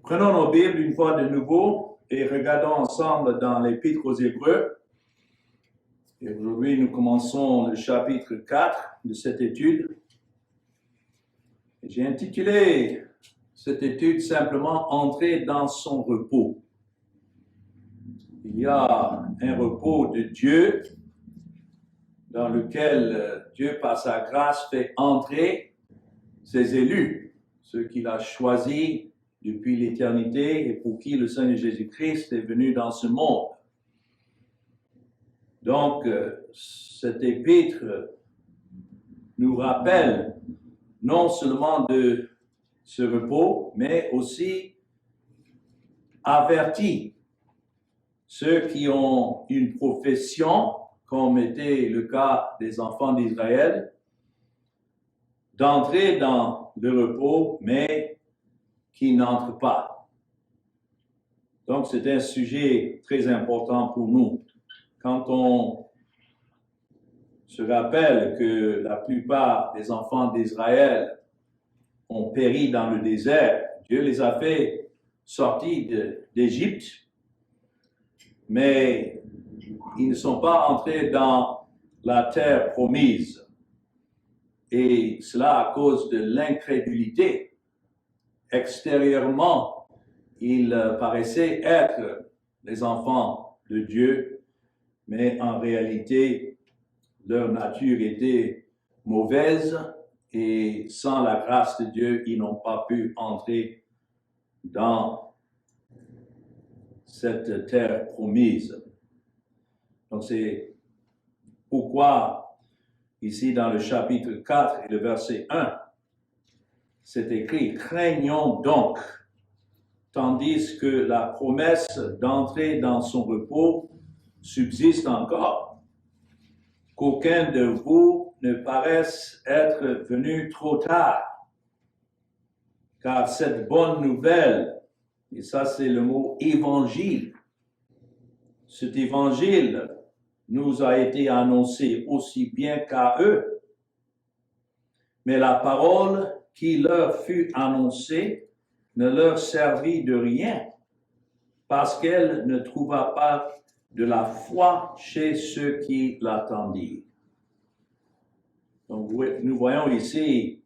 Prenons nos Bibles une fois de nouveau et regardons ensemble dans l'Épître aux Hébreux. Et aujourd'hui, nous commençons le chapitre 4 de cette étude. J'ai intitulé cette étude simplement « Entrer dans son repos ». Il y a un repos de Dieu dans lequel Dieu, par sa grâce, fait entrer ses élus, ceux qu'il a choisis depuis l'éternité et pour qui le Seigneur Jésus-Christ est venu dans ce monde. Donc, cet épître nous rappelle non seulement de ce repos, mais aussi avertit ceux qui ont une profession, comme était le cas des enfants d'Israël, d'entrer dans le repos, mais qui n'entrent pas. Donc, c'est un sujet très important pour nous. Quand on se rappelle que la plupart des enfants d'Israël ont péri dans le désert, Dieu les a fait sortir d'Égypte, mais ils ne sont pas entrés dans la terre promise. Et cela à cause de l'incrédulité. Extérieurement, ils paraissaient être les enfants de Dieu, mais en réalité, leur nature était mauvaise et sans la grâce de Dieu, ils n'ont pas pu entrer dans cette terre promise. Donc c'est pourquoi ici dans le chapitre 4 et le verset 1, c'est écrit « Craignons donc », tandis que la promesse d'entrer dans son repos subsiste encore, qu'aucun de vous ne paraisse être venu trop tard, car cette bonne nouvelle, et ça c'est le mot évangile, cet évangile nous a été annoncé aussi bien qu'à eux, mais la parole qui leur fut annoncée ne leur servit de rien, parce qu'elle ne trouva pas de la foi chez ceux qui l'attendirent. Donc, nous voyons ici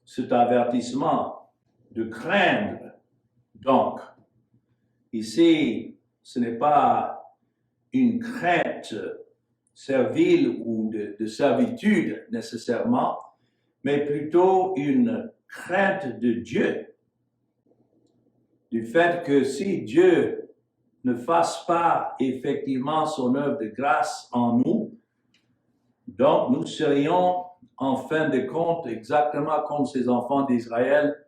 cet avertissement de craindre. Donc, ici, ce n'est pas une crainte servile ou de servitude nécessairement, mais plutôt une crainte de Dieu, du fait que si Dieu ne fasse pas effectivement son œuvre de grâce en nous, donc nous serions en fin de compte exactement comme ces enfants d'Israël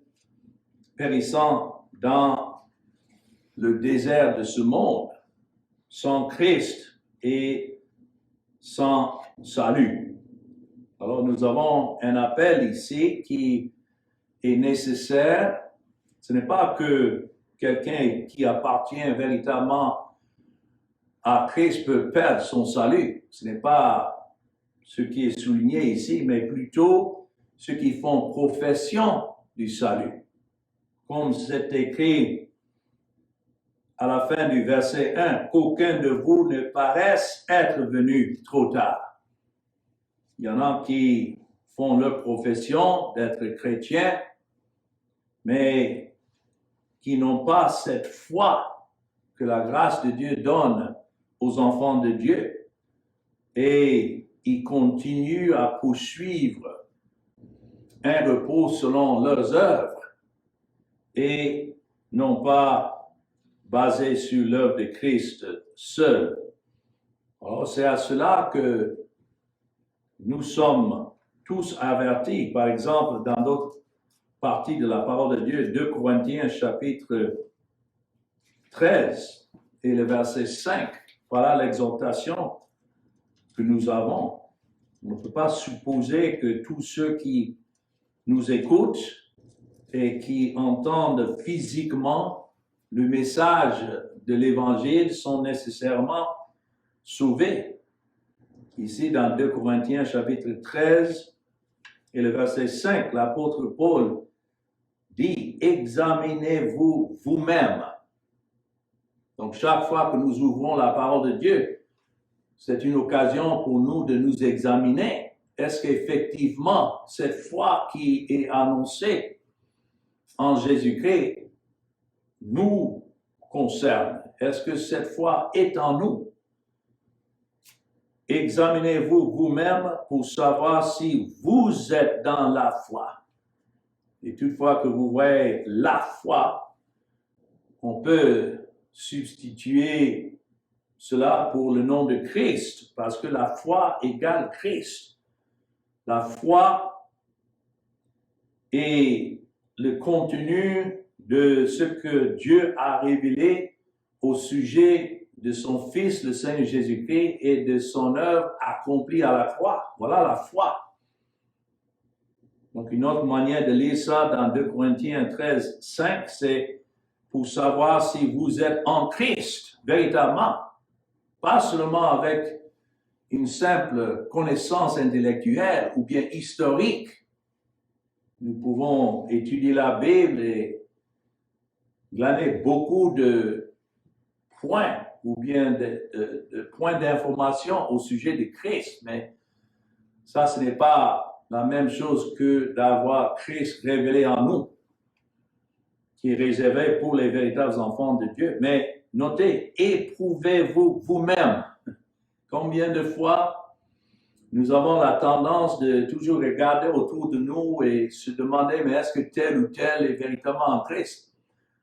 périssant dans le désert de ce monde, sans Christ et sans salut. Alors nous avons un appel ici qui est nécessaire. Ce n'est pas que quelqu'un qui appartient véritablement à Christ peut perdre son salut. Ce n'est pas ce qui est souligné ici, mais plutôt ceux qui font profession du salut. Comme c'est écrit à la fin du verset 1, qu'aucun de vous ne paraisse être venu trop tard. Il y en a qui font leur profession d'être chrétiens, mais qui n'ont pas cette foi que la grâce de Dieu donne aux enfants de Dieu. Et ils continuent à poursuivre un repos selon leurs œuvres et non pas basé sur l'œuvre de Christ seul. Alors c'est à cela que nous sommes tous avertis. Par exemple, dans d'autres parties de la parole de Dieu, 2 Corinthiens chapitre 13 et le verset 5, voilà l'exhortation que nous avons. On ne peut pas supposer que tous ceux qui nous écoutent et qui entendent physiquement le message de l'Évangile sont nécessairement sauvés. Ici, dans 2 Corinthiens chapitre 13 et le verset 5, l'apôtre Paul dit, examinez-vous vous-même. Donc, chaque fois que nous ouvrons la parole de Dieu, c'est une occasion pour nous de nous examiner. Est-ce qu'effectivement, cette foi qui est annoncée en Jésus-Christ nous concerne? Est-ce que cette foi est en nous? Examinez-vous vous-même pour savoir si vous êtes dans la foi. Et toutefois que vous voyez la foi, on peut substituer cela pour le nom de Christ, parce que la foi égale Christ. La foi est le contenu de ce que Dieu a révélé au sujet de son Fils, le Seigneur Jésus-Christ, et de son œuvre accomplie à la croix. Voilà la foi. Donc, une autre manière de lire ça dans 2 Corinthiens 13, 5, c'est pour savoir si vous êtes en Christ, véritablement. Pas seulement avec une simple connaissance intellectuelle ou bien historique. Nous pouvons étudier la Bible et glaner beaucoup de points ou bien de points d'information au sujet de Christ, mais ça, ce n'est pas la même chose que d'avoir Christ révélé en nous, qui est réservé pour les véritables enfants de Dieu. Mais notez, éprouvez-vous vous-même. Combien de fois nous avons la tendance de toujours regarder autour de nous et se demander, mais est-ce que tel ou tel est véritablement en Christ?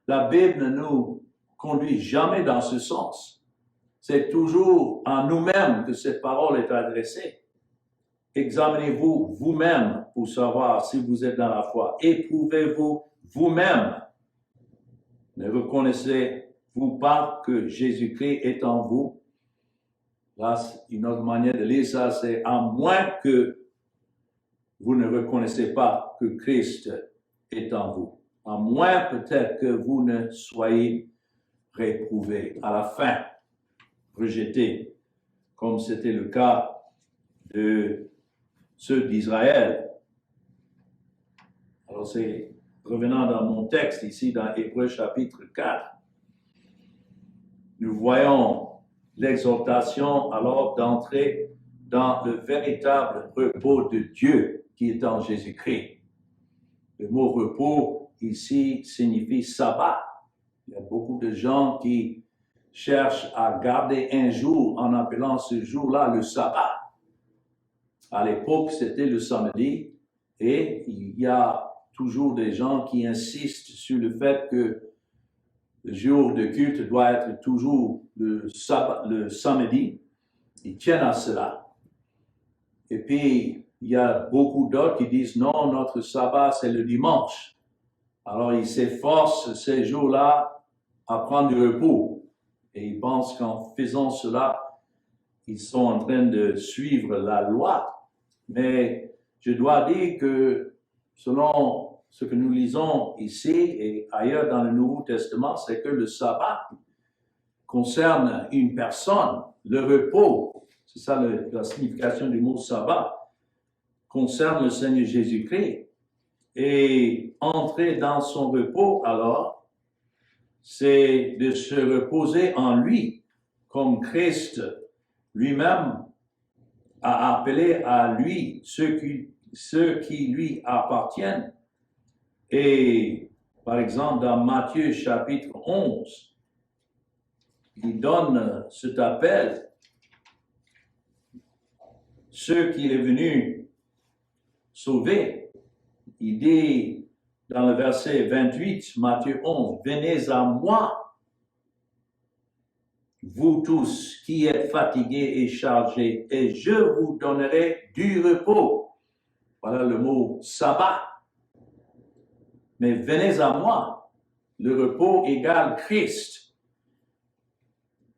La Bible ne nous conduit jamais dans ce sens. C'est toujours à nous-mêmes que cette parole est adressée. Examinez-vous vous-même pour savoir si vous êtes dans la foi. Éprouvez-vous vous-même. Ne reconnaissez-vous pas que Jésus-Christ est en vous? Là, une autre manière de lire ça, c'est à moins que vous ne reconnaissez pas que Christ est en vous. À moins peut-être que vous ne soyez réprouvés à la fin, rejetés, comme c'était le cas de ceux d'Israël. Alors, revenant dans mon texte ici, dans Hébreux chapitre 4, nous voyons l'exhortation alors d'entrer dans le véritable repos de Dieu qui est en Jésus-Christ. Le mot repos ici signifie sabbat. Il y a beaucoup de gens qui cherchent à garder un jour en appelant ce jour-là le sabbat. À l'époque, c'était le samedi et il y a toujours des gens qui insistent sur le fait que le jour de culte doit être toujours le samedi. Ils tiennent à cela. Et puis, il y a beaucoup d'autres qui disent non, notre sabbat, c'est le dimanche. Alors, ils s'efforcent ces jours-là à prendre du repos. Et ils pensent qu'en faisant cela, ils sont en train de suivre la loi. Mais je dois dire que selon ce que nous lisons ici et ailleurs dans le Nouveau Testament, c'est que le sabbat concerne une personne. Le repos, c'est ça la signification du mot sabbat, concerne le Seigneur Jésus-Christ. Et entrer dans son repos, alors, c'est de se reposer en lui, comme Christ lui-même a appelé à lui ceux qui lui appartiennent. Et par exemple, dans Matthieu chapitre 11, il donne cet appel. Ceux qu'il est venu sauver, il dit dans le verset 28, Matthieu 11, « Venez à moi, vous tous qui êtes fatigués et chargés, et je vous donnerai du repos. » Voilà le mot sabbat. Mais venez à moi. Le repos égale Christ.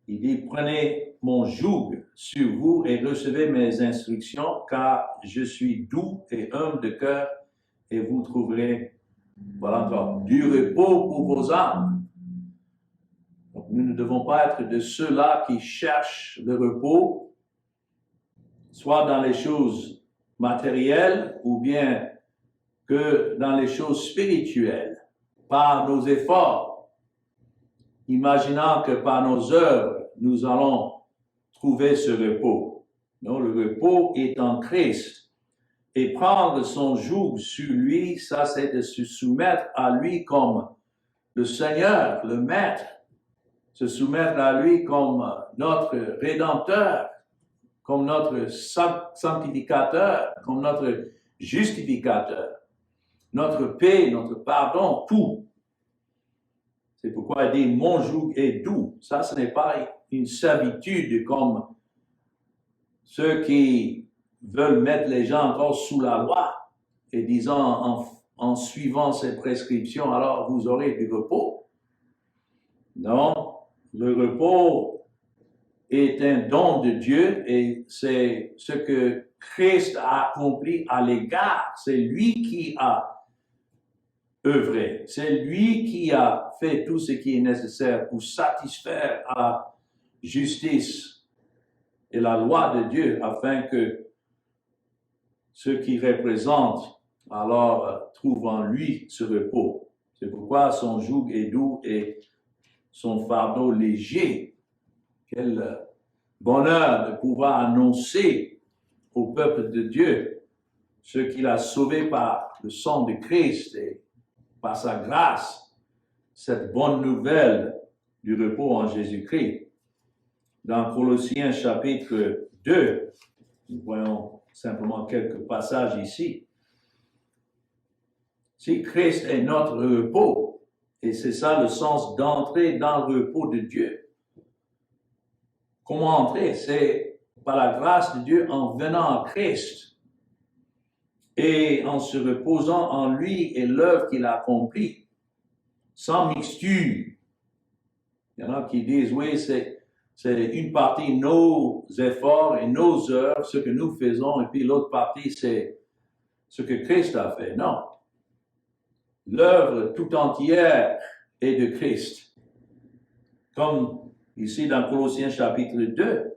Il dit, prenez mon joug sur vous et recevez mes instructions, car je suis doux et humble de cœur, et vous trouverez, voilà encore, du repos pour vos âmes. Donc, nous ne devons pas être de ceux-là qui cherchent le repos, soit dans les choses matérielles ou bien que dans les choses spirituelles. par nos efforts, imaginant que par nos œuvres, nous allons trouver ce repos. Non, le repos est en Christ. Et prendre son joug sur lui, ça c'est de se soumettre à lui comme le Seigneur, le Maître, se soumettre à lui comme notre Rédempteur, comme notre sanctificateur, comme notre justificateur, notre paix, notre pardon, tout. C'est pourquoi il dit « mon joug est doux ». Ça, ce n'est pas une servitude comme ceux qui veulent mettre les gens encore sous la loi et disant en suivant ces prescriptions, alors vous aurez du repos. Non, le repos est un don de Dieu et c'est ce que Christ a accompli à l'égard. C'est lui qui a œuvré. C'est lui qui a fait tout ce qui est nécessaire pour satisfaire à la justice et la loi de Dieu afin que ceux qui représentent alors trouvent en lui ce repos. C'est pourquoi son joug est doux et son fardeau léger. Quel bonheur de pouvoir annoncer au peuple de Dieu ce qu'il a sauvé par le sang de Christ et par sa grâce, cette bonne nouvelle du repos en Jésus-Christ. Dans Colossiens chapitre 2, nous voyons simplement quelques passages ici. Si Christ est notre repos, et c'est ça le sens d'entrer dans le repos de Dieu. Comment entrer? C'est par la grâce de Dieu en venant à Christ et en se reposant en lui et l'œuvre qu'il a accomplie, sans mixture. Il y en a qui disent, oui, c'est une partie nos efforts et nos œuvres, ce que nous faisons, et puis l'autre partie, c'est ce que Christ a fait. Non. L'œuvre tout entière est de Christ. Comme ici dans Colossiens chapitre 2,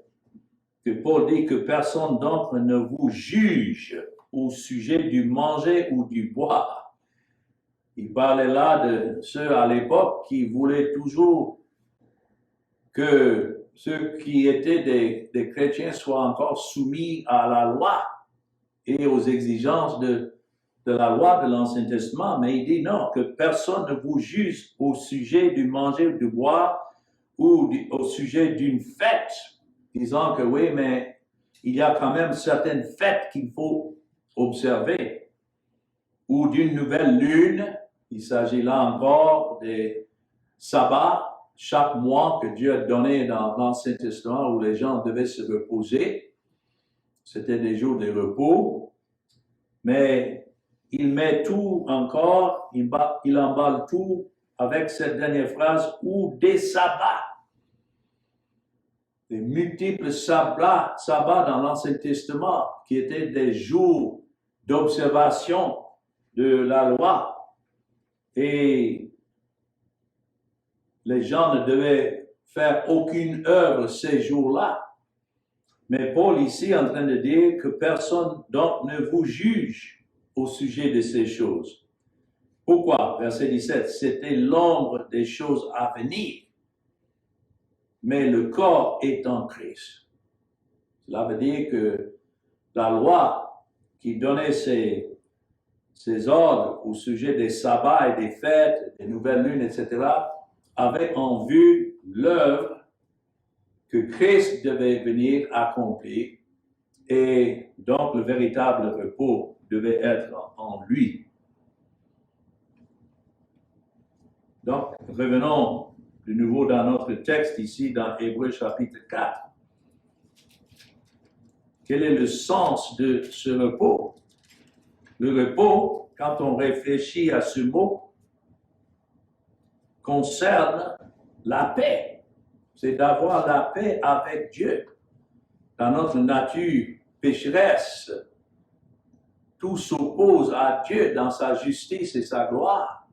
que Paul dit que personne d'entre ne vous juge au sujet du manger ou du boire. Il parlait là de ceux à l'époque qui voulaient toujours que ceux qui étaient des chrétiens soient encore soumis à la loi et aux exigences de la loi de l'Ancien Testament, mais il dit non, que personne ne vous juge au sujet du manger ou du boire ou au sujet d'une fête, disant que oui, mais il y a quand même certaines fêtes qu'il faut observer, ou d'une nouvelle lune. Il s'agit là encore des sabbats chaque mois que Dieu a donné dans l'Ancien Testament où les gens devaient se reposer. C'était des jours de repos, mais il met tout encore, il emballe tout avec cette dernière phrase, ou des sabbats. Les multiples sabbats dans l'Ancien Testament qui étaient des jours d'observation de la loi. Et les gens ne devaient faire aucune œuvre ces jours-là. Mais Paul ici est en train de dire que personne donc ne vous juge au sujet de ces choses. Pourquoi? Verset 17, c'était l'ombre des choses à venir, mais le corps est en Christ. Cela veut dire que la loi qui donnait ces ordres au sujet des sabbats et des fêtes, des nouvelles lunes, etc., avait en vue l'œuvre que Christ devait venir accomplir, et donc le véritable repos devait être en lui. Donc, revenons de nouveau dans notre texte ici, dans Hébreux chapitre 4. Quel est le sens de ce repos? Le repos, quand on réfléchit à ce mot, concerne la paix. C'est d'avoir la paix avec Dieu. Dans notre nature pécheresse, tout s'oppose à Dieu dans sa justice et sa gloire.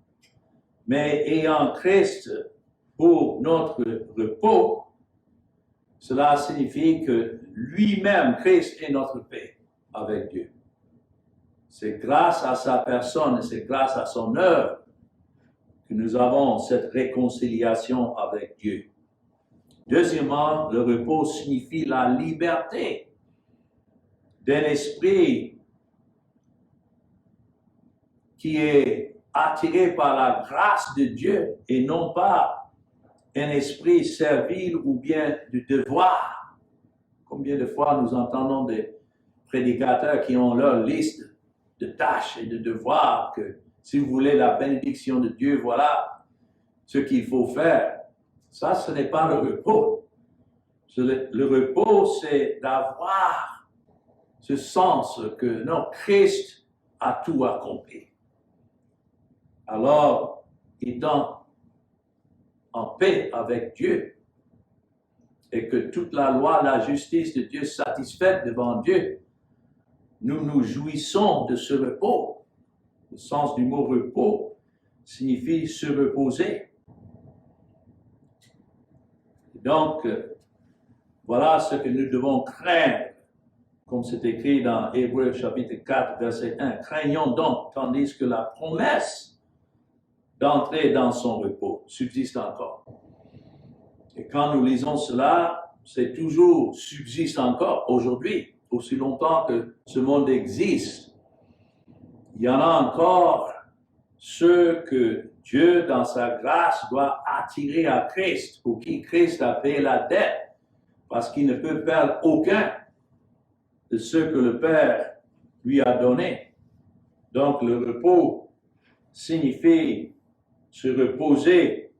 Mais ayant Christ pour notre repos, cela signifie que lui-même, Christ, est notre paix avec Dieu. C'est grâce à sa personne, c'est grâce à son œuvre que nous avons cette réconciliation avec Dieu. Deuxièmement, le repos signifie la liberté d'un esprit qui est attiré par la grâce de Dieu et non pas un esprit servile ou bien de devoir. Combien de fois nous entendons des prédicateurs qui ont leur liste de tâches et de devoirs que si vous voulez la bénédiction de Dieu, voilà ce qu'il faut faire. Ça, ce n'est pas le repos. Le repos, c'est d'avoir ce sens que non, Christ a tout accompli. Alors, étant en paix avec Dieu et que toute la loi, la justice de Dieu satisfaite devant Dieu, nous nous jouissons de ce repos. Le sens du mot repos signifie se reposer. Donc, voilà ce que nous devons craindre, comme c'est écrit dans Hébreux chapitre 4, verset 1. Craignons donc, tandis que la promesse d'entrer dans son repos subsiste encore. Et quand nous lisons cela, c'est toujours subsiste encore aujourd'hui, aussi longtemps que ce monde existe. Il y en a encore ceux que Dieu, dans sa grâce, doit attirer à Christ, pour qui Christ a payé la dette, parce qu'il ne peut perdre aucun de ceux que le Père lui a donnés. Donc le repos signifie se reposer.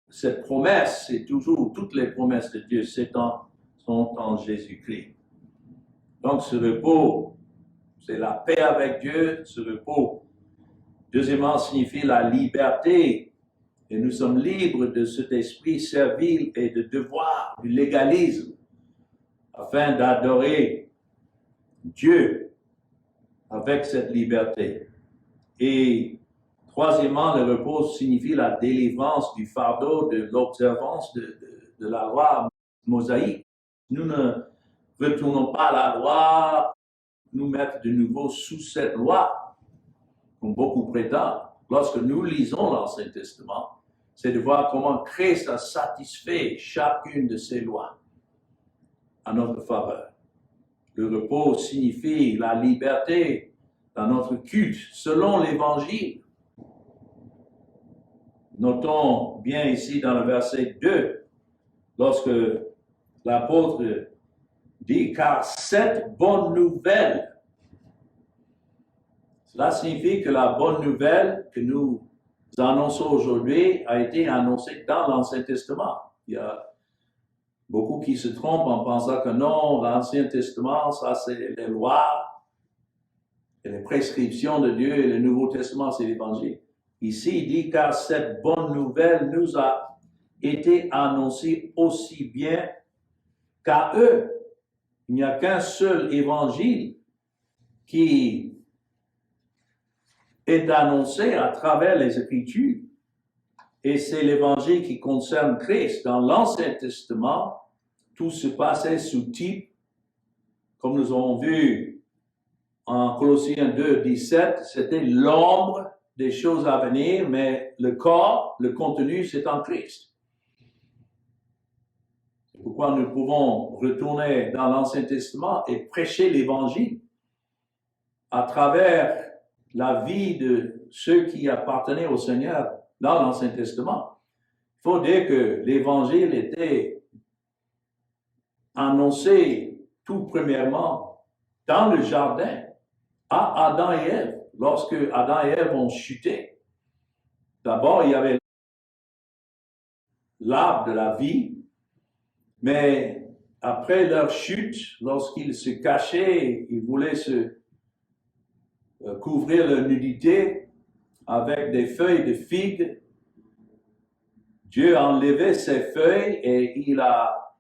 Cette promesse, c'est toujours, toutes les promesses de Dieu sont en Jésus-Christ. Donc ce repos, c'est la paix avec Dieu, ce repos. Deuxièmement, signifie la liberté. Et nous sommes libres de cet esprit servile et de devoir, du légalisme, afin d'adorer Dieu avec cette liberté. Et troisièmement, le repos signifie la délivrance du fardeau de l'observance de la loi mosaïque. Nous ne retournons pas à la loi, nous mettre de nouveau sous cette loi, comme beaucoup prétendent. Lorsque nous lisons l'Ancien Testament, c'est de voir comment Christ a satisfait chacune de ces lois à notre faveur. Le repos signifie la liberté dans notre culte selon l'Évangile. Notons bien ici dans le verset 2, lorsque l'apôtre dit « car cette bonne nouvelle », cela signifie que la bonne nouvelle que nous annonçons aujourd'hui a été annoncée dans l'Ancien Testament. Il y a beaucoup qui se trompent en pensant que non, l'Ancien Testament, ça c'est les lois et les prescriptions de Dieu et le Nouveau Testament, c'est l'Évangile. Ici, il dit car cette bonne nouvelle nous a été annoncée aussi bien qu'à eux. Il n'y a qu'un seul Évangile qui est annoncé à travers les Écritures. Et c'est l'Évangile qui concerne Christ. Dans l'Ancien Testament, tout se passait sous type, comme nous avons vu en Colossiens 2, 17, c'était l'ombre des choses à venir, mais le corps, le contenu, c'est en Christ. C'est pourquoi nous pouvons retourner dans l'Ancien Testament et prêcher l'Évangile à travers la vie de ceux qui appartenaient au Seigneur dans l'Ancien Testament. Il faut dire que l'Évangile était annoncé tout premièrement dans le jardin à Adam et Ève, lorsque Adam et Ève ont chuté. D'abord, il y avait l'arbre de la vie, mais après leur chute, lorsqu'ils se cachaient, ils voulaient se couvrir leur nudité avec des feuilles de figues. Dieu a enlevé ces feuilles et il a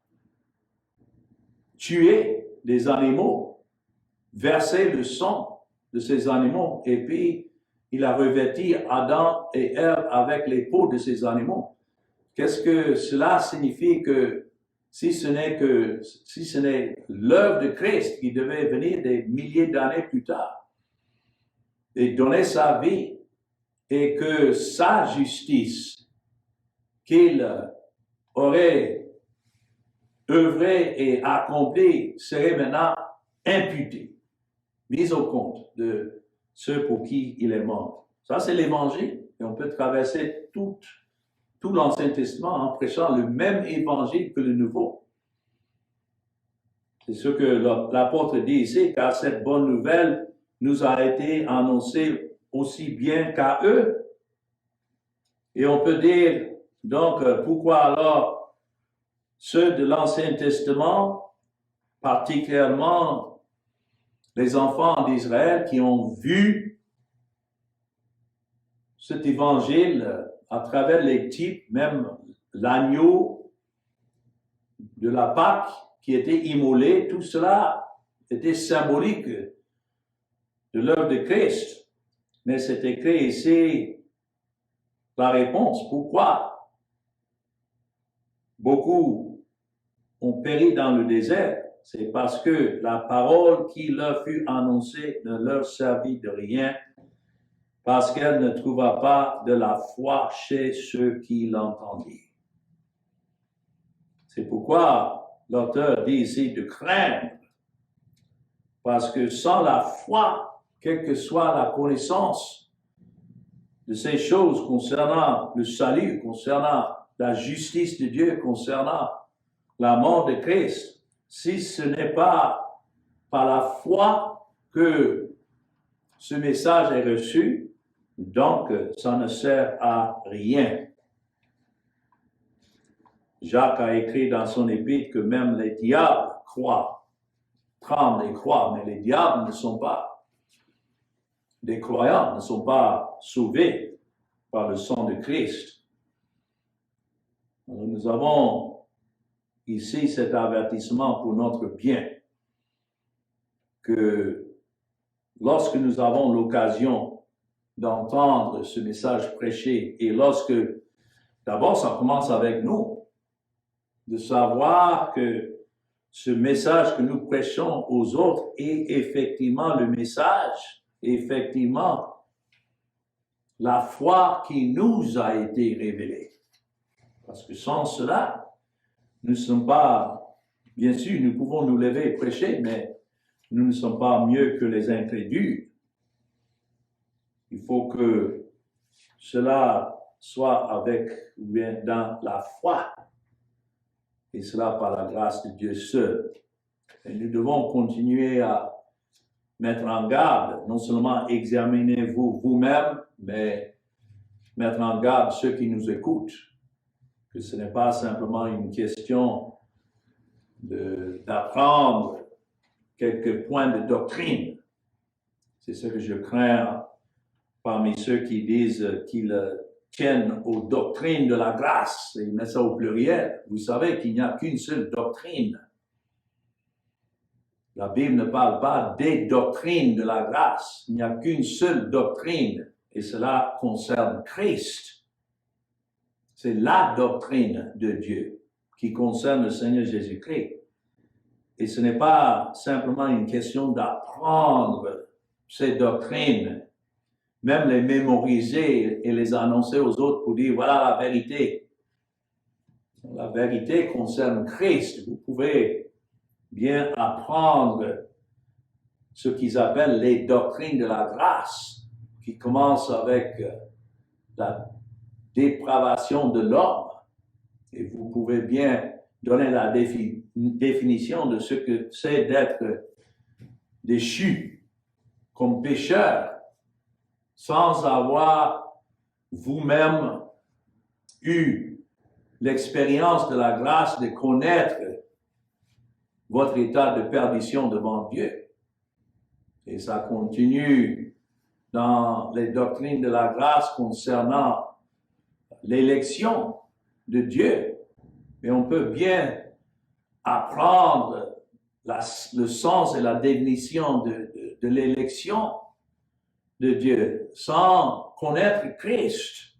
tué des animaux, versé le sang de ces animaux, et puis il a revêti Adam et Ève avec les peaux de ces animaux. Qu'est-ce que cela signifie que si ce n'est l'œuvre de Christ qui devait venir des milliers d'années plus tard et donner sa vie et que sa justice qu'il aurait œuvré et accompli serait maintenant imputée, mise au compte de ceux pour qui il est mort. Ça, c'est l'Évangile. Et on peut traverser tout l'Ancien Testament en prêchant le même Évangile que le Nouveau. C'est ce que l'apôtre dit ici, car cette bonne nouvelle nous a été annoncée aussi bien qu'à eux. Et on peut dire, donc, pourquoi alors ceux de l'Ancien Testament, particulièrement les enfants d'Israël qui ont vu cet évangile à travers les types, même l'agneau de la Pâque qui était immolé, tout cela était symbolique de l'œuvre de Christ. Mais c'est écrit ici la réponse. Pourquoi beaucoup ont péri dans le désert? C'est parce que la parole qui leur fut annoncée ne leur servit de rien, parce qu'elle ne trouva pas de la foi chez ceux qui l'entendirent. C'est pourquoi l'auteur dit ici de craindre, parce que sans la foi, quelle que soit la connaissance de ces choses concernant le salut, concernant la justice de Dieu, concernant la mort de Christ, si ce n'est pas par la foi que ce message est reçu, donc ça ne sert à rien. Jacques a écrit dans son épître que même les diables croient, tremblent et croient, mais les diables ne sont pas des croyants, ne sont pas sauvés par le sang de Christ. Alors, nous avons ici cet avertissement pour notre bien, que lorsque nous avons l'occasion d'entendre ce message prêché, et lorsque, d'abord, ça commence avec nous, de savoir que ce message que nous prêchons aux autres est effectivement le message, effectivement, la foi qui nous a été révélée. Parce que sans cela, nous ne sommes pas, bien sûr, nous pouvons nous lever et prêcher, mais nous ne sommes pas mieux que les incrédules. Il faut que cela soit avec ou bien dans la foi, et cela par la grâce de Dieu seul. Et nous devons continuer à mettre en garde, non seulement examinez-vous vous-même, mais mettre en garde ceux qui nous écoutent, que ce n'est pas simplement une question d'apprendre quelques points de doctrine. C'est ce que je crains parmi ceux qui disent qu'ils tiennent aux doctrines de la grâce, et ils mettent ça au pluriel. Vous savez qu'il n'y a qu'une seule doctrine. La Bible ne parle pas des doctrines de la grâce. Il n'y a qu'une seule doctrine, et cela concerne Christ. C'est la doctrine de Dieu qui concerne le Seigneur Jésus-Christ. Et ce n'est pas simplement une question d'apprendre ces doctrines, même les mémoriser et les annoncer aux autres pour dire, voilà la vérité. La vérité concerne Christ. Vous pouvez bien apprendre ce qu'ils appellent les doctrines de la grâce, qui commencent avec la dépravation de l'homme. Et vous pouvez bien donner la définition de ce que c'est d'être déchu comme pécheur, sans avoir vous-même eu l'expérience de la grâce de connaître votre état de perdition devant Dieu. Et ça continue dans les doctrines de la grâce concernant l'élection de Dieu. Mais on peut bien apprendre le sens et la définition de l'élection de Dieu sans connaître Christ.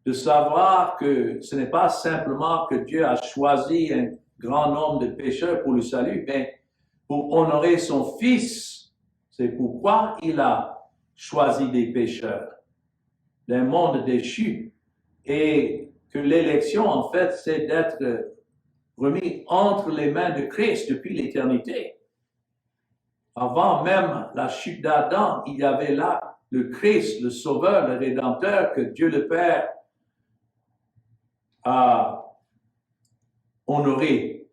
De savoir que ce n'est pas simplement que Dieu a choisi un grand nombre de pécheurs pour le salut, mais pour honorer son Fils. C'est pourquoi il a choisi des pécheurs. d'un monde déchu et que l'élection, en fait, c'est d'être remis entre les mains de Christ depuis l'éternité. Avant même la chute d'Adam, il y avait là le Christ, le Sauveur, le Rédempteur que Dieu le Père a honoré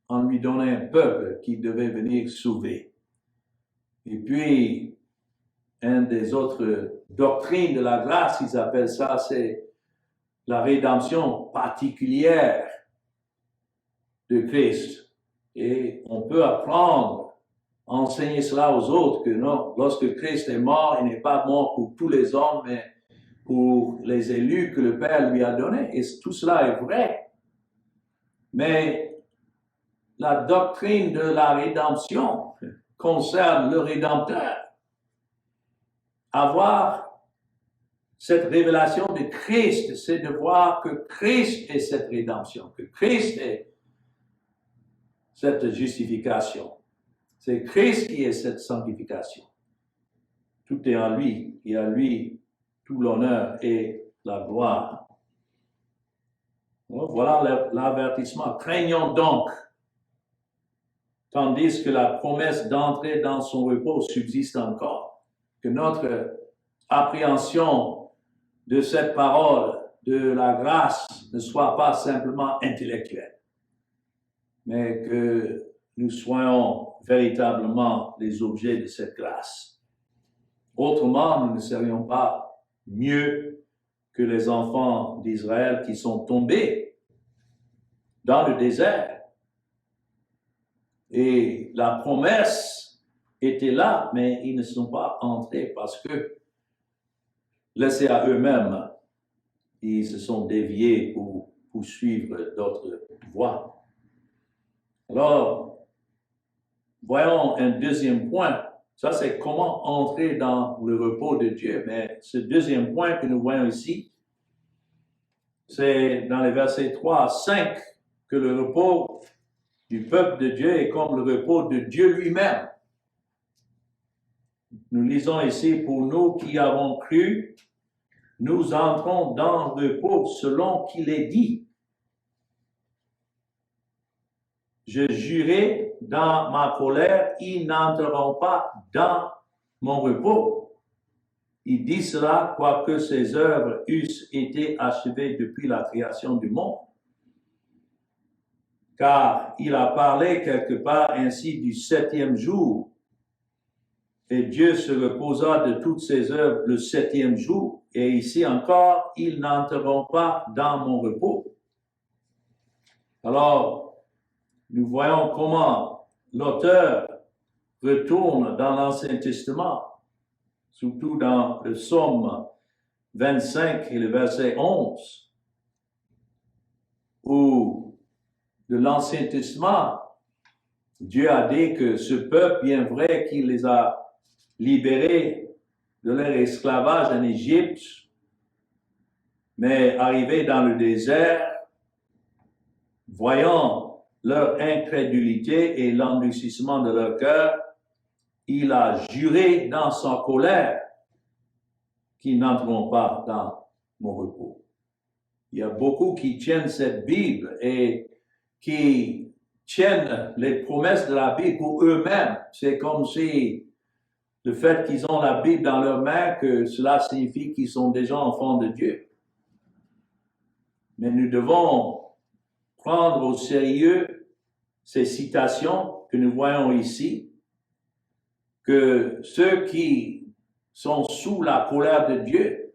en lui donnant un peuple qui devait venir sauver. Et puis, une des autres doctrines de la grâce, ils appellent ça, c'est la rédemption particulière de Christ. Et on peut apprendre, enseigner cela aux autres, que non, lorsque Christ est mort, il n'est pas mort pour tous les hommes, mais pour les élus que le Père lui a donnés. Et tout cela est vrai. Mais la doctrine de la rédemption concerne le Rédempteur. Avoir cette révélation de Christ, c'est de voir que Christ est cette rédemption, que Christ est cette justification. C'est Christ qui est cette sanctification. Tout est en lui, et à lui tout l'honneur et la gloire. Voilà l'avertissement. Craignons donc, tandis que la promesse d'entrer dans son repos subsiste encore, que notre appréhension de cette parole, de la grâce, ne soit pas simplement intellectuelle, mais que nous soyons véritablement les objets de cette grâce. Autrement, nous ne serions pas mieux que les enfants d'Israël qui sont tombés dans le désert. Et la promesse était là, mais ils ne sont pas entrés parce que, laissés à eux-mêmes, ils se sont déviés pour suivre d'autres voies. Alors, voyons un deuxième point. Ça, c'est comment entrer dans le repos de Dieu. Mais ce deuxième point que nous voyons ici, c'est dans les versets 3 à 5 que le repos du peuple de Dieu est comme le repos de Dieu lui-même. Nous lisons ici, pour nous qui avons cru, nous entrons dans le repos selon qu'il est dit. Je jurai dans ma colère, ils n'entreront pas dans mon repos. Il dit cela, quoique ses œuvres eussent été achevées depuis la création du monde. Car il a parlé quelque part ainsi du 7e jour. Et Dieu se reposa de toutes ses œuvres le 7e jour. Et ici encore, ils n'entreront pas dans mon repos. Alors, nous voyons comment l'auteur retourne dans l'Ancien Testament, surtout dans le psaume 25 et le verset 11, où de l'Ancien Testament, Dieu a dit que ce peuple, bien vrai qu'il les a libérés de leur esclavage en Égypte, mais arrivé dans le désert, voyant leur incrédulité et l'endurcissement de leur cœur, il a juré dans sa colère qu'ils n'entreront pas dans mon repos. Il y a beaucoup qui tiennent cette Bible et qui tiennent les promesses de la Bible pour eux-mêmes. C'est comme si le fait qu'ils ont la Bible dans leurs mains, que cela signifie qu'ils sont déjà enfants de Dieu. Mais nous devons prendre au sérieux ces citations que nous voyons ici, que ceux qui sont sous la colère de Dieu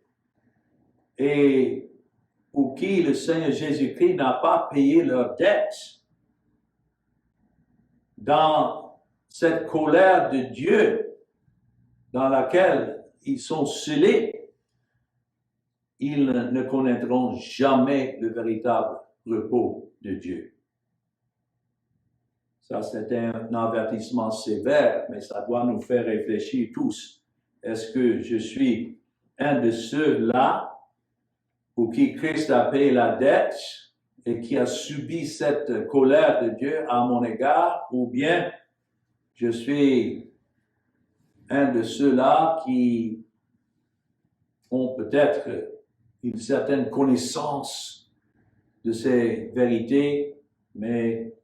et pour qui le Seigneur Jésus-Christ n'a pas payé leurs dettes, dans cette colère de Dieu dans laquelle ils sont scellés, ils ne connaîtront jamais le véritable repos de Dieu. Ça, c'est un avertissement sévère, mais ça doit nous faire réfléchir tous. Est-ce que je suis un de ceux-là pour qui Christ a payé la dette et qui a subi cette colère de Dieu à mon égard, ou bien je suis un de ceux-là qui ont peut-être une certaine connaissance de ces vérités, mais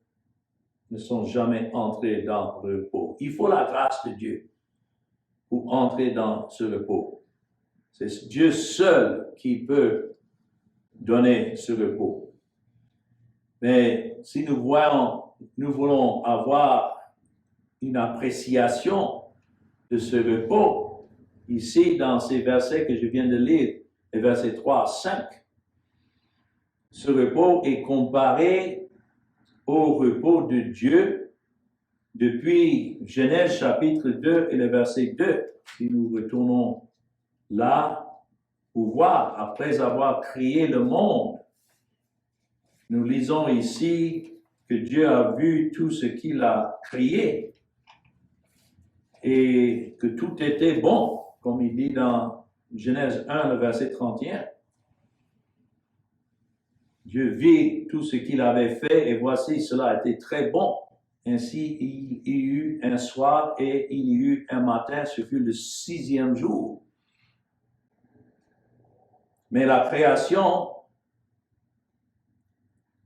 ne sont jamais entrés dans le repos. Il faut la grâce de Dieu pour entrer dans ce repos. C'est Dieu seul qui peut donner ce repos. Mais si nous voulons avoir une appréciation de ce repos, ici dans ces versets que je viens de lire, les versets 3 à 5, ce repos est comparé au repos de Dieu depuis Genèse chapitre 2 et le verset 2. Si nous retournons là, pour voir, après avoir créé le monde, nous lisons ici que Dieu a vu tout ce qu'il a créé et que tout était bon, comme il dit dans Genèse 1, le verset 31. Dieu vit tout ce qu'il avait fait et voici, cela a été très bon. Ainsi, il y eut un soir et il y eut un matin, ce fut le 6e jour. Mais la création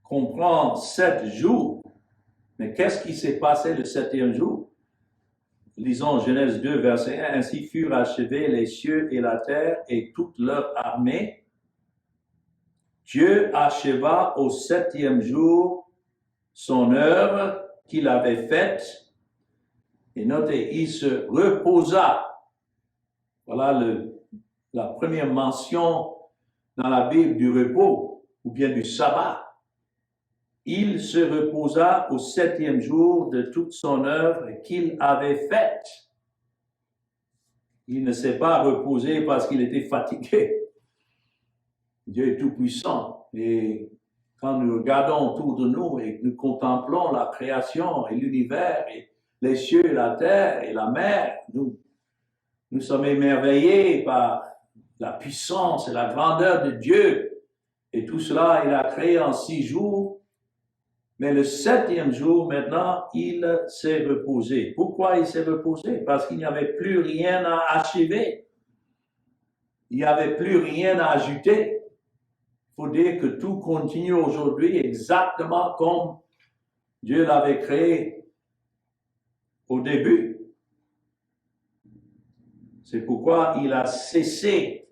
comprend 7 jours. Mais qu'est-ce qui s'est passé le 7e jour? Lisons Genèse 2, verset 1. Ainsi furent achevés les cieux et la terre et toute leur armée. Dieu acheva au 7e jour son œuvre qu'il avait faite. Et notez, il se reposa. Voilà la première mention dans la Bible du repos ou bien du sabbat. Il se reposa au 7e jour de toute son œuvre qu'il avait faite. Il ne s'est pas reposé parce qu'il était fatigué. Dieu est tout-puissant. Et quand nous regardons autour de nous et nous contemplons la création et l'univers et les cieux, la terre et la mer, nous sommes émerveillés par la puissance et la grandeur de Dieu. Et tout cela, il a créé en 6 jours. Mais le 7e jour, maintenant, il s'est reposé. Pourquoi il s'est reposé? Parce qu'il n'y avait plus rien à achever. Il n'y avait plus rien à ajouter. Il faut dire que tout continue aujourd'hui exactement comme Dieu l'avait créé au début. C'est pourquoi il a cessé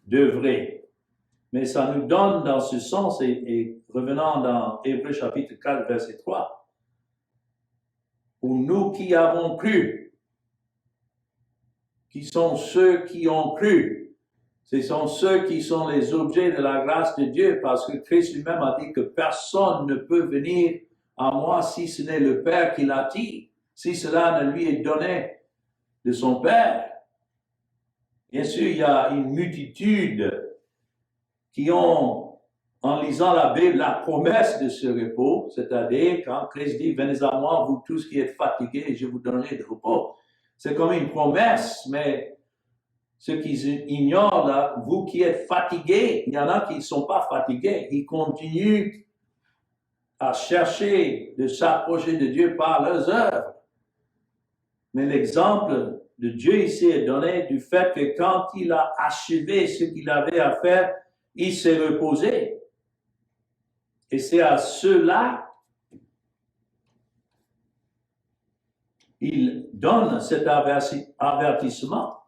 d'œuvrer. Mais ça nous donne dans ce sens, et revenant dans Hébreux chapitre 4, verset 3, pour nous qui avons cru, qui sont ceux qui ont cru, ce sont ceux qui sont les objets de la grâce de Dieu, parce que Christ lui-même a dit que personne ne peut venir à moi si ce n'est le Père qui l'attire, si cela ne lui est donné de son Père. Bien sûr, il y a une multitude qui ont, en lisant la Bible, la promesse de ce repos, c'est-à-dire quand Christ dit « Venez à moi, vous tous qui êtes fatigués, et je vous donnerai de repos ». C'est comme une promesse, mais ceux qui ignorent, là, vous qui êtes fatigués, il y en a qui ne sont pas fatigués, ils continuent à chercher de s'approcher de Dieu par leurs œuvres. Mais l'exemple de Dieu ici est donné du fait que quand il a achevé ce qu'il avait à faire, il s'est reposé. Et c'est à ceux-là il donne cet avertissement.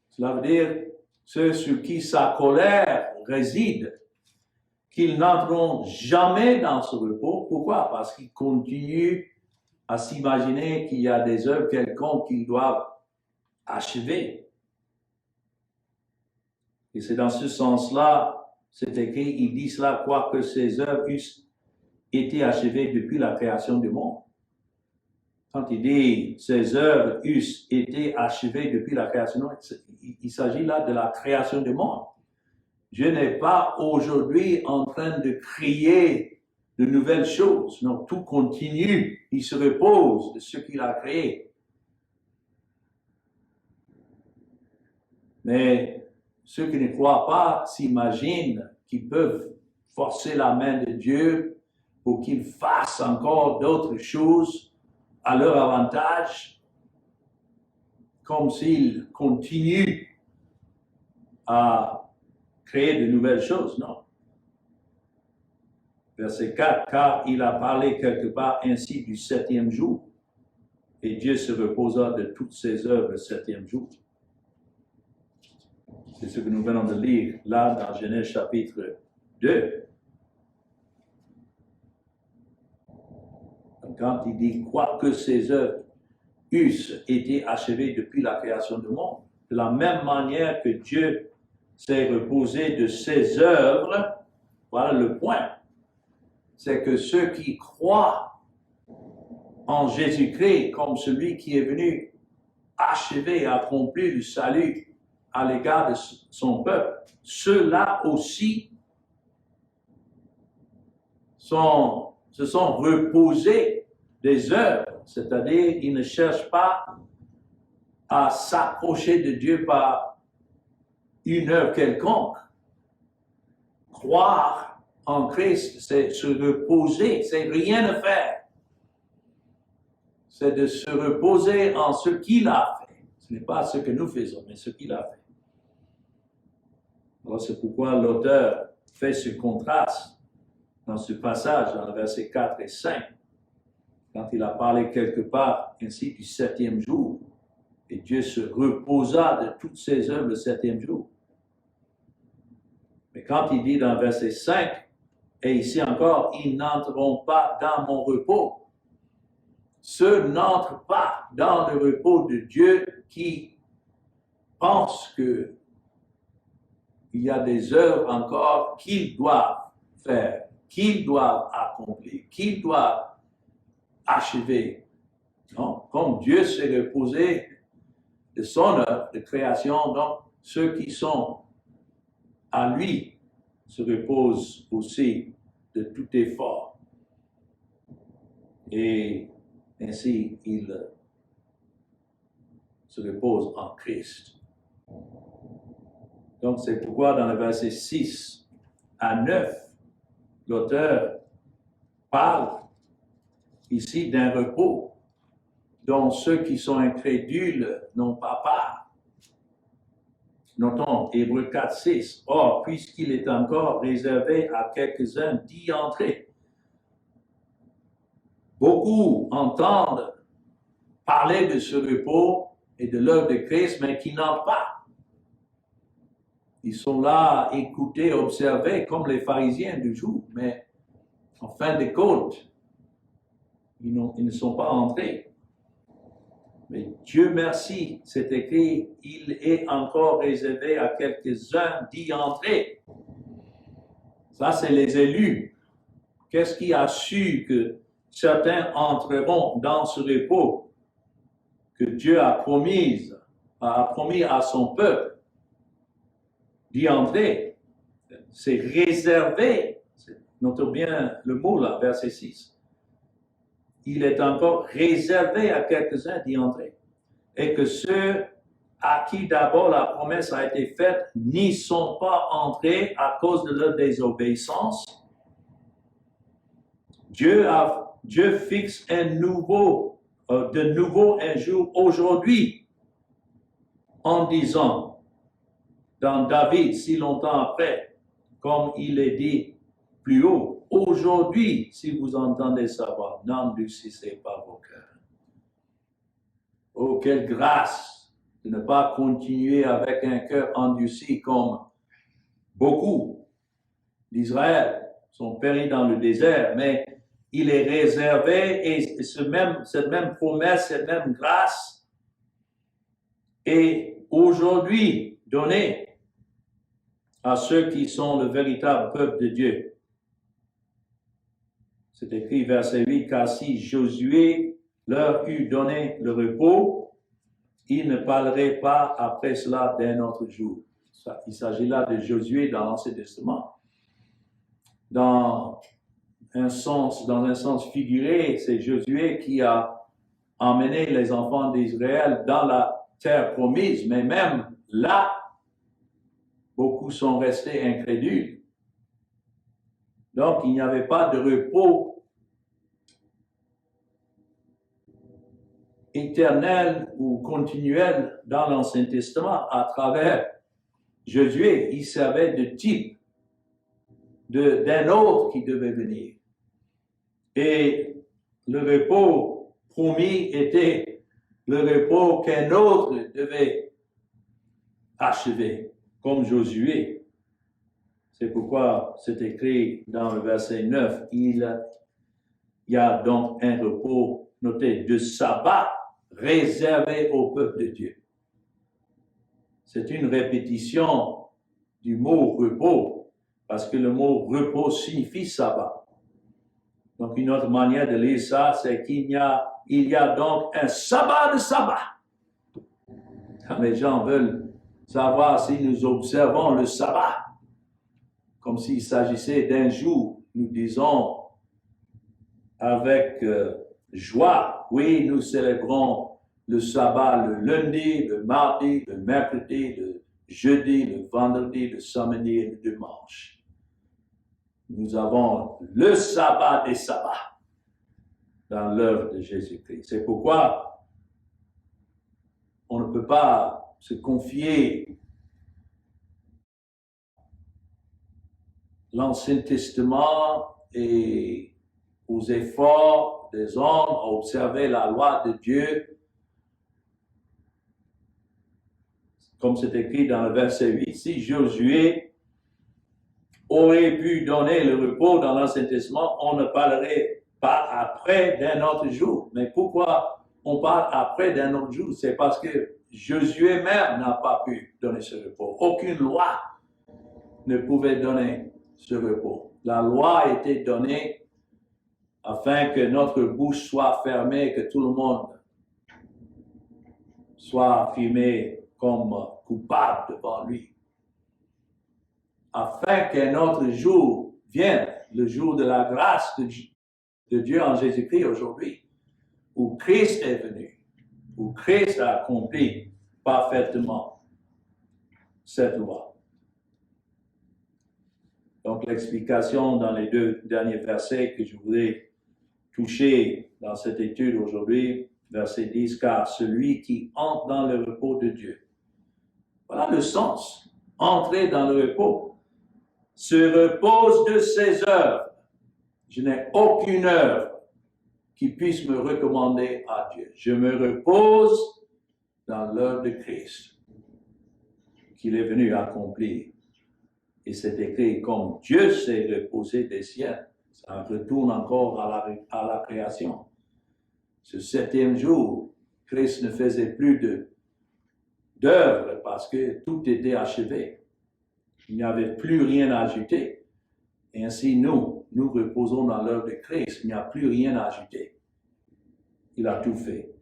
Cela veut dire ceux sur qui sa colère réside, qu'ils n'entreront jamais dans ce repos. Pourquoi? Parce qu'ils continuent à s'imaginer qu'il y a des œuvres quelconques qu'ils doivent achever. Et c'est dans ce sens-là, c'est écrit, il dit cela, quoique ces œuvres eussent été achevées depuis la création du monde. Quand il dit ces œuvres eussent été achevées depuis la création du monde, il s'agit là de la création du monde. Dieu n'est pas aujourd'hui en train de créer de nouvelles choses. Non, tout continue. Il se repose de ce qu'il a créé. Mais ceux qui ne croient pas s'imaginent qu'ils peuvent forcer la main de Dieu pour qu'il fasse encore d'autres choses à leur avantage, comme s'il continue à créer de nouvelles choses, non. Verset 4, car il a parlé quelque part ainsi du 7e jour, et Dieu se reposa de toutes ses œuvres le 7e jour. C'est ce que nous venons de lire là dans Genèse chapitre 2. Quand il dit quoique ses œuvres eussent été achevées depuis la création du monde, de la même manière que Dieu s'est reposé de ses œuvres, voilà le point. C'est que ceux qui croient en Jésus-Christ comme celui qui est venu achever et accomplir le salut à l'égard de son peuple, ceux-là aussi se sont reposés des œuvres, c'est-à-dire ils ne cherchent pas à s'approcher de Dieu par une œuvre quelconque. Croire en Christ, c'est se reposer, c'est rien à faire. C'est de se reposer en ce qu'il a fait. Ce n'est pas ce que nous faisons, mais ce qu'il a fait. Alors c'est pourquoi l'auteur fait ce contraste dans ce passage, dans le verset 4 et 5, quand il a parlé quelque part ainsi du 7e jour, et Dieu se reposa de toutes ses œuvres le 7e jour. Mais quand il dit dans le verset 5, et ici encore, ils n'entreront pas dans mon repos. Ceux n'entrent pas dans le repos de Dieu qui pensent qu'il y a des œuvres encore qu'ils doivent faire, qu'ils doivent accomplir, qu'ils doivent achever. Non? Comme Dieu s'est reposé de son œuvre de création, donc ceux qui sont à lui se reposent aussi de tout effort. Et ainsi, il se repose en Christ. Donc, c'est pourquoi dans le verset 6 à 9, l'auteur parle ici d'un repos dont ceux qui sont incrédules n'ont pas part. Notons Hébreux 4, 6. Or, puisqu'il est encore réservé à quelques-uns d'y entrer, beaucoup entendent parler de ce repos et de l'œuvre de Christ, mais qui n'entrent pas. Ils sont là, écouter, observer, comme les pharisiens du jour, mais en fin de compte, ils ne sont pas entrés. Mais Dieu merci, c'est écrit, il est encore réservé à quelques-uns d'y entrer. Ça, c'est les élus. Qu'est-ce qui a su que certains entreront dans ce repos que Dieu a promis à son peuple d'y entrer? C'est réservé. Notez bien le mot là, verset 6. Il est encore réservé à quelques-uns d'y entrer. Et que ceux à qui d'abord la promesse a été faite n'y sont pas entrés à cause de leur désobéissance. Dieu fixe de nouveau un jour aujourd'hui en disant dans David si longtemps après, comme il est dit plus haut, aujourd'hui, si vous entendez sa voix, n'endurcissez pas vos cœurs. Oh, quelle grâce de ne pas continuer avec un cœur endurci comme beaucoup d'Israël sont péris dans le désert, mais il est réservé et cette même promesse, cette même grâce est aujourd'hui donnée à ceux qui sont le véritable peuple de Dieu. C'est écrit verset 8, car si Josué leur eût donné le repos, ils ne parleraient pas après cela d'un autre jour. Il s'agit là de Josué dans l'Ancien Testament. Dans un sens figuré, c'est Josué qui a emmené les enfants d'Israël dans la terre promise, mais même là, beaucoup sont restés incrédules. Donc, il n'y avait pas de repos éternel ou continuel dans l'Ancien Testament à travers Josué, il servait de type d'un autre qui devait venir. Et le repos promis était le repos qu'un autre devait achever, comme Josué. C'est pourquoi c'est écrit dans le verset 9, il y a donc un repos, notez, de sabbat réservé au peuple de Dieu. C'est une répétition du mot repos, parce que le mot repos signifie sabbat. Donc, une autre manière de lire ça, c'est qu'il y a donc un sabbat de sabbat. Quand les gens veulent savoir si nous observons le sabbat, comme s'il s'agissait d'un jour, nous disons avec joie, oui, nous célébrons le sabbat le lundi, le mardi, le mercredi, le jeudi, le vendredi, le samedi et le dimanche. Nous avons le sabbat des sabbats dans l'œuvre de Jésus-Christ. C'est pourquoi on ne peut pas se confier l'Ancien Testament et aux efforts des hommes à observer la loi de Dieu, comme c'est écrit dans le verset 8. Si Josué aurait pu donner le repos dans l'Ancien Testament, on ne parlerait pas après d'un autre jour. Mais pourquoi on parle après d'un autre jour? C'est parce que Josué même n'a pas pu donner ce repos. Aucune loi ne pouvait donner ce repos. La loi a été donnée afin que notre bouche soit fermée, que tout le monde soit affirmé comme coupable devant lui. Afin qu'un autre jour vienne, le jour de la grâce de Dieu en Jésus-Christ aujourd'hui, où Christ est venu, où Christ a accompli parfaitement cette loi. Donc l'explication dans les deux derniers versets que je voulais toucher dans cette étude aujourd'hui, verset 10, car celui qui entre dans le repos de Dieu. Voilà le sens, entrer dans le repos. Se repose de ses œuvres. Je n'ai aucune œuvre qui puisse me recommander à Dieu. Je me repose dans l'œuvre de Christ qu'il est venu accomplir. Et c'est écrit comme Dieu s'est reposé des siens. Ça retourne encore à la création. Ce septième jour, Christ ne faisait plus d'œuvre parce que tout était achevé. Il n'y avait plus rien à ajouter. Et ainsi, nous reposons dans l'œuvre de Christ. Il n'y a plus rien à ajouter. Il a tout fait.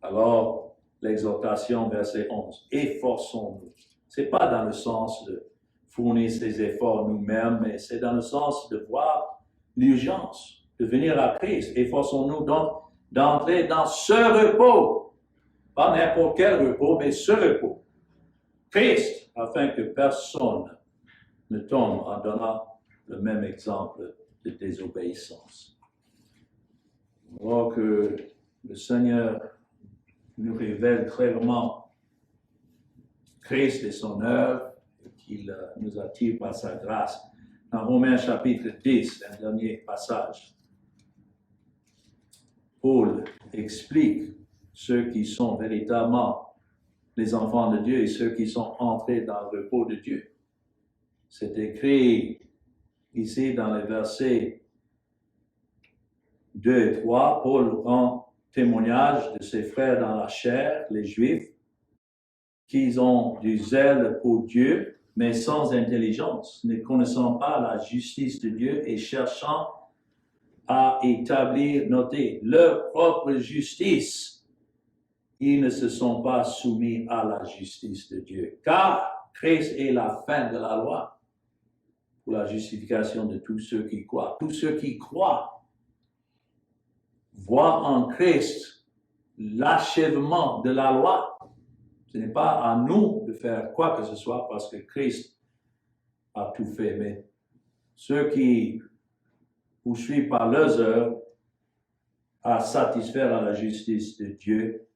Alors, l'exhortation, verset 11, efforçons-nous. Ce n'est pas dans le sens de fournir ses efforts nous-mêmes, mais c'est dans le sens de voir l'urgence, de venir à Christ. Efforçons-nous donc d'entrer dans ce repos. Pas n'importe quel repos, mais ce repos. Christ, afin que personne ne tombe en donnant le même exemple de désobéissance. Alors que le Seigneur nous révèle clairement Christ et son œuvre, et qu'il nous attire par sa grâce. Dans Romains chapitre 10, un dernier passage, Paul explique ceux qui sont véritablement les enfants de Dieu et ceux qui sont entrés dans le repos de Dieu. C'est écrit ici dans les versets 2 et 3, Paul rend témoignage de ses frères dans la chair, les Juifs, qui ont du zèle pour Dieu, mais sans intelligence, ne connaissant pas la justice de Dieu et cherchant à établir, notez, leur propre justice. Ils ne se sont pas soumis à la justice de Dieu, car Christ est la fin de la loi pour la justification de tous ceux qui croient. Tous ceux qui croient voient en Christ l'achèvement de la loi. Ce n'est pas à nous de faire quoi que ce soit parce que Christ a tout fait. Mais ceux qui poursuivent par leurs œuvres à satisfaire à la justice de Dieu,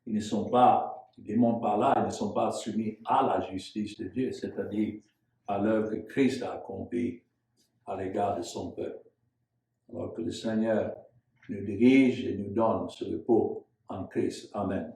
ils ne sont pas Les démons par là, ils ne sont pas soumis à la justice de Dieu, c'est-à-dire à l'œuvre que Christ a accomplie à l'égard de son peuple. Alors que le Seigneur nous dirige et nous donne ce repos en Christ. Amen.